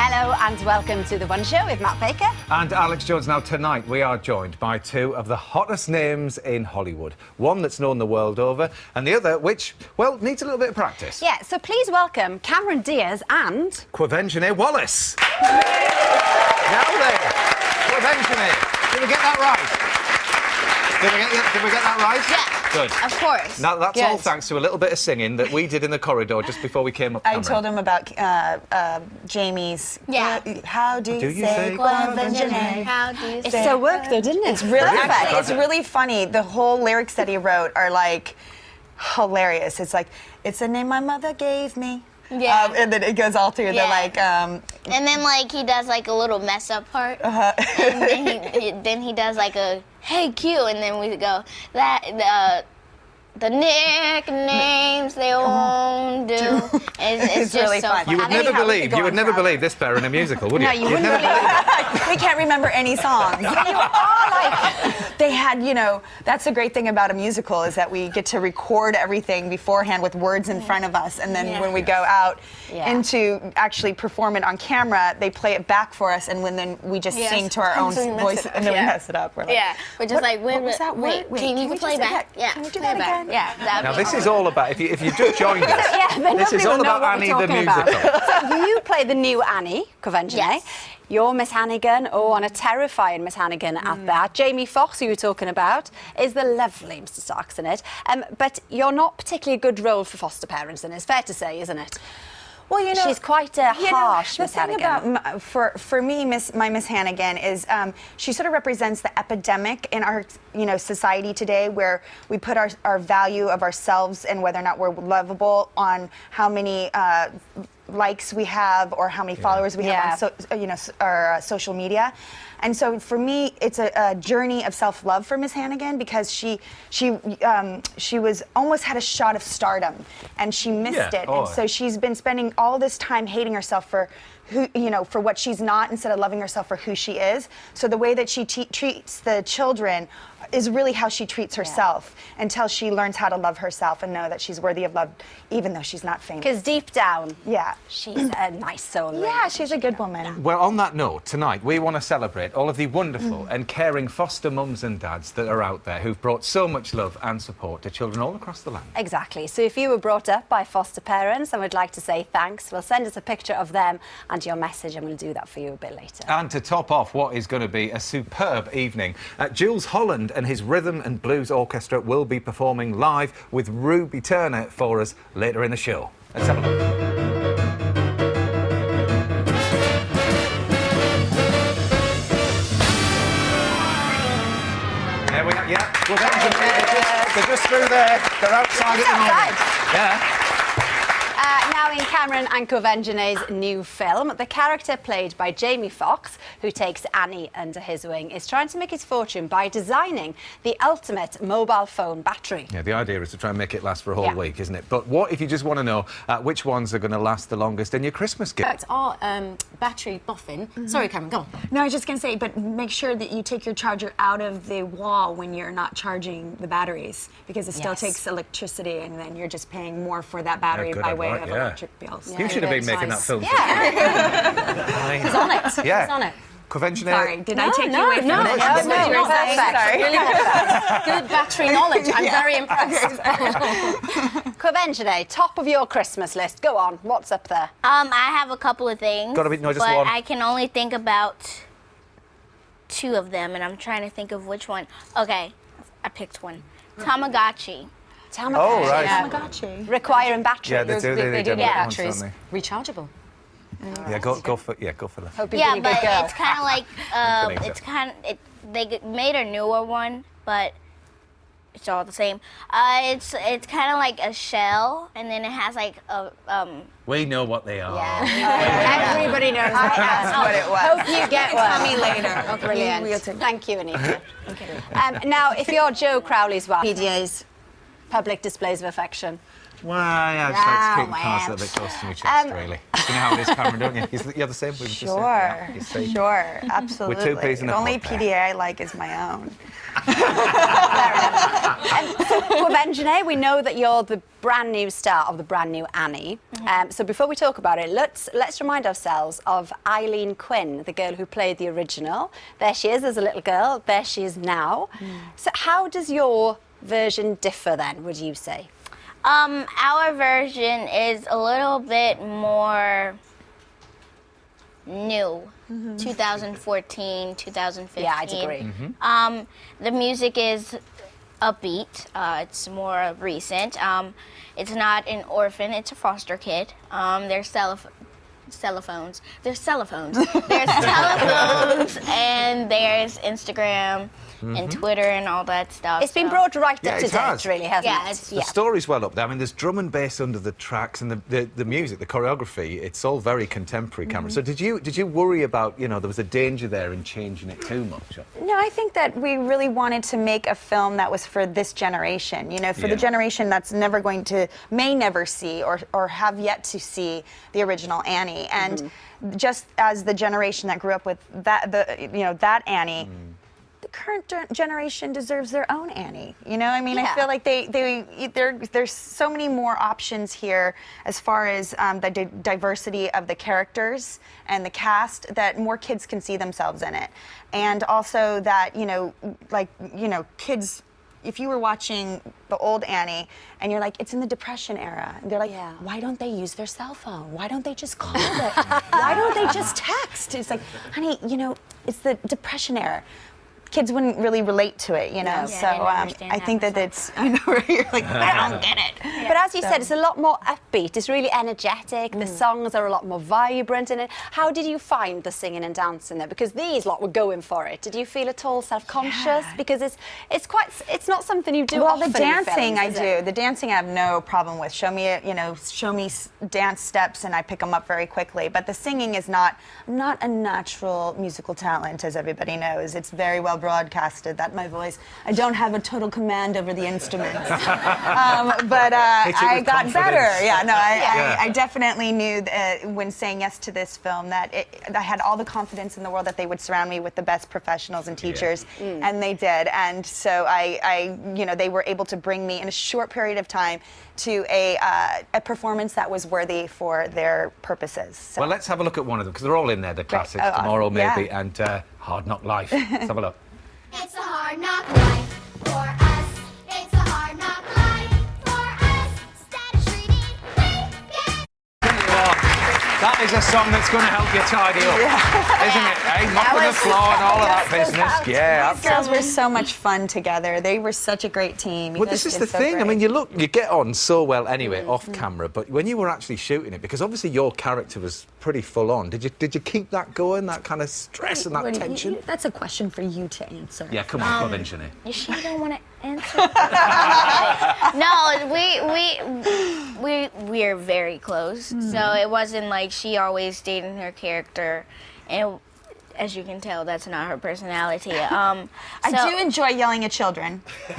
Hello and welcome to The One Show with Matt Baker. And Alex Jones. Now, tonight we are joined by two of the hottest names in Hollywood. One that's known the world over, and the other which, well, needs a little bit of practice. Yeah, so please welcome Cameron Diaz and... Quevenzhane Wallis. Now then, Quevenzhane. Did we get that right? Did we get that right? Yeah. Good. Of course. Now, that's Good. all thanks to a little bit of singing that we did in the corridor just before we came up camera. I told him about Jamie's. Yeah. How do you you say say Quevenzhane? How do you It say so worked though, didn't it? It's really, Perfect. it's really funny. The whole lyrics that he wrote are like hilarious. It's like, it's a name my mother gave me. Yeah. And then it goes all through. Yeah. They're like, And then like he does like a little mess up part. And then he does like a hey Q, and then we go that the nicknames they won't do. It's just really so fun. fun. You would never Anyhow, we believe, could go you would on never forever. believe this pair in a musical, would you? No, you You'd wouldn't never believe we can't remember any songs. You are like... They had, you know, that's the great thing about a musical is that we get to record everything beforehand with words in front of us, and then when we go out into actually perform it on camera, they play it back for us, and then we just sing to our own Sometimes we mess voice, it up. and then we Yeah. mess it up. We're like, Yeah, we're just like, what was that wait, word? can you we play just- back? Yeah, Can we do play that back. again? Yeah, that'd Now, be this is all about, if you've just joined us, Yeah, but this is nobody all will know about what Annie we're the talking musical. about. So you play the new Annie, Quevenzhane. Yes. You're Miss Hannigan, and a terrifying Miss Hannigan at that. Jamie Foxx, who you were talking about, is the lovely Mr. Starks in it. But you're not particularly a good role for foster parents, and it's fair to say, isn't it? Well, you know, she's quite harsh, the Miss thing Hannigan. about for me, my Miss Hannigan is she sort of represents the epidemic in our society today, where we put our value of ourselves and whether or not we're lovable on how many likes we have or how many followers we have on our social media. And so for me, it's a journey of self-love for Miss Hannigan, because she was almost had a shot of stardom and she missed it. And so she's been spending all this time hating herself for for what she's not, instead of loving herself for who she is. So the way that she treats the children is really how she treats herself, until she learns how to love herself and know that she's worthy of love, even though she's not famous. Because deep down, Yeah. she's a nice soul. Really. Yeah, she's a good woman. Well, on that note, tonight we want to celebrate all of the wonderful and caring foster mums and dads that are out there who've brought so much love and support to children all across the land. Exactly. So if you were brought up by foster parents and would like to say thanks, well, send us a picture of them and your message, and we'll do that for you a bit later. And to top off what is going to be a superb evening, Jules Holland and his Rhythm and Blues Orchestra will be performing live with Ruby Turner for us later in the show. Let's have a look. There we are, yeah. Well, they're just through there. They're outside at the moment. Yeah. Now in Cameron and Quevenzhane's new film, the character played by Jamie Foxx, who takes Annie under his wing, is trying to make his fortune by designing the ultimate mobile phone battery. Yeah, the idea is to try and make it last for a whole week, isn't it? But what if you just want to know which ones are going to last the longest in your Christmas gift? Our battery boffin. Sorry, Cameron, go on. No, I was just going to say, but make sure that you take your charger out of the wall when you're not charging the batteries, because it still takes electricity, and then you're just paying more for that battery by way of electric bills. You should have been making that film. Yeah. He's on it. Yeah. He's on it. Quevenzhane. Sorry, did I take you away from no, it? no, That's what you were saying? perfect. Sorry. Really good battery knowledge. I'm very impressed. Quevenzhane, top of your Christmas list. Go on, what's up there? I have a couple of things. Gotta be- no, just but one. I can only think about two of them, and I'm trying to think of which one. Okay, I picked one. Tamagotchi. Tamagotchi. Oh, right. Tamagotchi. Requiring battery. Yeah, they do. They do. Yeah. Ones, don't they? Rechargeable. Yeah, go for that. Hope you're Yeah, being a but good girl. it's kind of like think so. it's kind of they made a newer one, but it's all the same. It's kind of like a shell, and then it has like a We know what they are. Yeah. Everybody knows I asked what it was. Hope you get one. Tell me later. Oh, brilliant. We'll take- Thank you, Anita. Now, if you're Joe Crowley's wife, PDAs. public displays of affection. Well, yeah, just like to keep the cards a little bit close to my chest, really. You know how it is, Cameron, don't you? You're the same. Sure, absolutely. We're two peas in a The only pod there. PDA I like is my own. So, Quevenzhane, we know that you're the brand new star of the brand new Annie. So before we talk about it, let's remind ourselves of Eileen Quinn, the girl who played the original. There she is as a little girl. There she is now. So how does your version differ then, would you say? Our version is a little bit more new. 2014, 2015. Yeah, I'd agree. The music is upbeat. It's more recent. It's not an orphan. It's a foster kid. There's telephones. There's telephones. There's telephones, and there's Instagram and Twitter and all that stuff. It's been brought right Yeah, up it to date, has. really, hasn't Yeah, it? it's- The story's well up there. I mean, there's drum and bass under the tracks, and the music, the choreography. It's all very contemporary, Cameron. So did you worry about, you know, there was a danger there in changing it too much? No, I think that we really wanted to make a film that was for this generation, you know, for the generation that's never going to, may never see or have yet to see the original Annie. And just as the generation that grew up with that Annie, the current generation deserves their own Annie. You know, I mean, I feel like there's so many more options here as far as the diversity of the characters and the cast, that more kids can see themselves in it. And also that, kids, if you were watching the old Annie and you're like, it's in the Depression era, and they're like, why don't they use their cell phone? Why don't they just call it? Why don't they just text? It's like, honey, it's the Depression era. Kids wouldn't really relate to it, you know. Yeah, so I didn't understand I that think that it's, I know, right? You're like, I don't get it. But as you said, it's a lot more upbeat. It's really energetic. The songs are a lot more vibrant in it. How did you find the singing and dancing there? Because these lot were going for it. Did you feel at all self-conscious? Because it's not something you do often the dancing in films, I is do. it? The dancing I have no problem with. Show me dance steps and I pick them up very quickly. But the singing is not a natural musical talent, as everybody knows. It's very well broadcasted, that my voice, I don't have a total command over the instruments. But I got confidence. better. Yeah, no, I definitely knew when saying yes to this film that I had all the confidence in the world that they would surround me with the best professionals and teachers, and they did. And so they were able to bring me in a short period of time to a performance that was worthy for their purposes. So. Well, let's have a look at one of them, because they're all in there, the classics, Oh, Tomorrow yeah. Maybe, and Hard Knock Life. Let's have a look. It's a hard knock life for us. It's a hard knock life for us. Instead of treating, we get. That is a song that's going to help you tidy up, isn't it? Hey, mopping the floor and all of that business. Yeah, These girls were so much fun together. They were such a great team. You Well, guys this is did the so thing. I great. mean, you get on so well anyway off camera, but when you were actually shooting it, because obviously your character was pretty full on. Did you keep that going? That kind of stress and that tension? That's a question for you to answer. Yeah, come on, Quevenzhane. You sure don't want to answer? No, we're very close. So it wasn't like she always stayed in her character, and as you can tell, that's not her personality. I do enjoy yelling at children. So it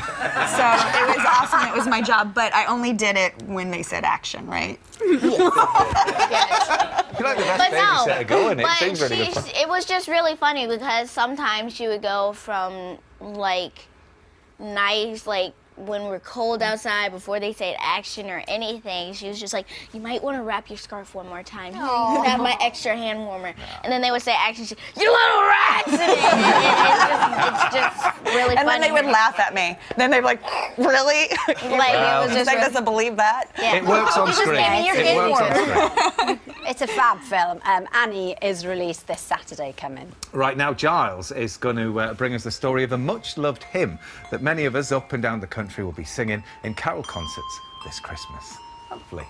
was awesome. It was my job, but I only did it when they said action, right? You're like the best babysitter going. It seems really good fun. It was just really funny because sometimes she would go from like nice, like when we're cold outside before they say action or anything, she was just like, you might want to wrap your scarf one more time. You can have my extra hand warmer. And then they would say action, she, you little rats! It's just really funny. And then they would laugh at me. Then they'd be like, really? Like, it was just Zach really, doesn't believe that? yeah. It works on You just screen. gave me your It hand works on warmer. screen. It's a fab film. Annie is released this Saturday coming. Right now, Giles is going to bring us the story of a much-loved hymn that many of us up and down the country will be singing in carol concerts this Christmas. Hopefully.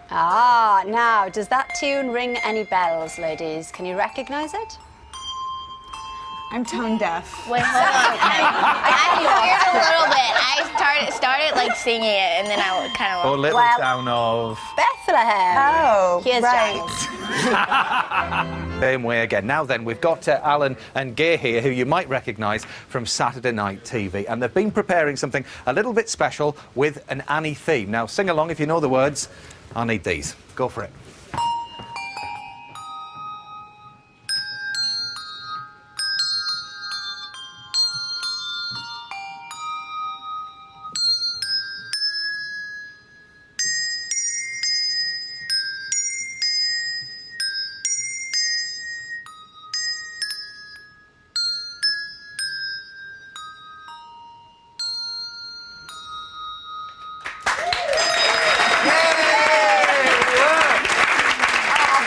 Ah, now, does that tune ring any bells, ladies? Can you recognise it? I'm tone deaf. Wait, hold on. I heard a little bit. I started like singing it, and then I kind of. Or little Well- town of... Bethlehem. Oh, Here's right. Giles. Same way again. Now then, we've got Alan and Gay here, who you might recognise from Saturday Night TV, and they've been preparing something a little bit special with an Annie theme. Now, sing along if you know the words. I need these. Go for it.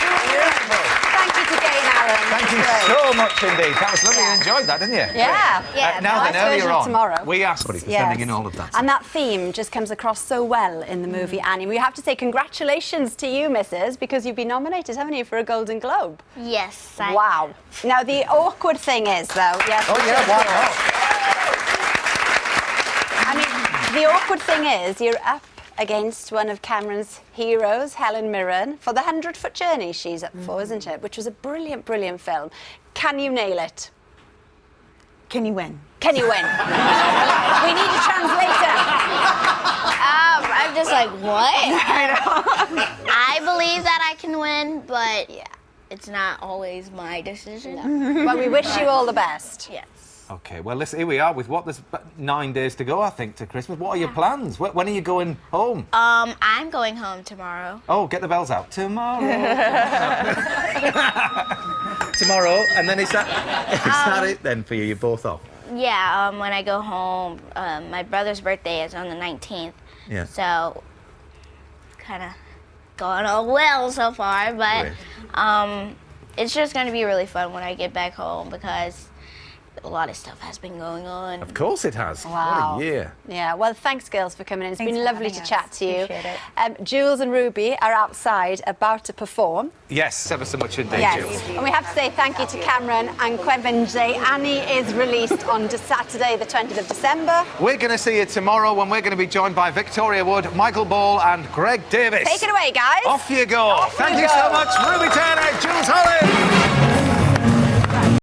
Thank you to Gay and Alan. Thank you so much indeed. That was lovely. You enjoyed that, didn't you? Yeah. Yeah, now nice then, earlier version of on, tomorrow. we asked somebody for sending in all of that. And that theme just comes across so well in the movie Annie. We have to say congratulations to you, Mrs., because you've been nominated, haven't you, for a Golden Globe? Yes. Wow. Now, the awkward thing is, though... Yes, Oh, yeah, why not? I mean, the awkward thing is you're up against one of Cameron's heroes, Helen Mirren, for the 100-foot journey she's up for, isn't it? Which was a brilliant, brilliant film. Can you nail it? Can you win? Can you win? We need a translator. I'm just like, what? I believe that I can win, but yeah, it's not always my decision. Well, we wish you all the best. Yes. OK, well, listen, here we are with what? There's about 9 days to go, I think, to Christmas. What are your plans? When are you going home? I'm going home tomorrow. Oh, get the bells out. Tomorrow. Tomorrow, and then is that it then for you? You're both off? Yeah, when I go home, my brother's birthday is on the 19th. Yeah. So, kind of going all well so far, but it's just going to be really fun when I get back home because a lot of stuff has been going on. Of course it has. Wow. What a year. Yeah, well, thanks, girls, for coming in. It's Thanks been for lovely to having chat us. to you. Appreciate Jules and Ruby are outside about to perform. Yes, ever so much indeed, Yes. Jules. And we have to say thank you to Cameron and Quevenzhane. Annie is released on Saturday, the 20th of December. We're going to see you tomorrow when we're going to be joined by Victoria Wood, Michael Ball and Greg Davis. Take it away, guys. Off you go. Thank you so much, Ruby.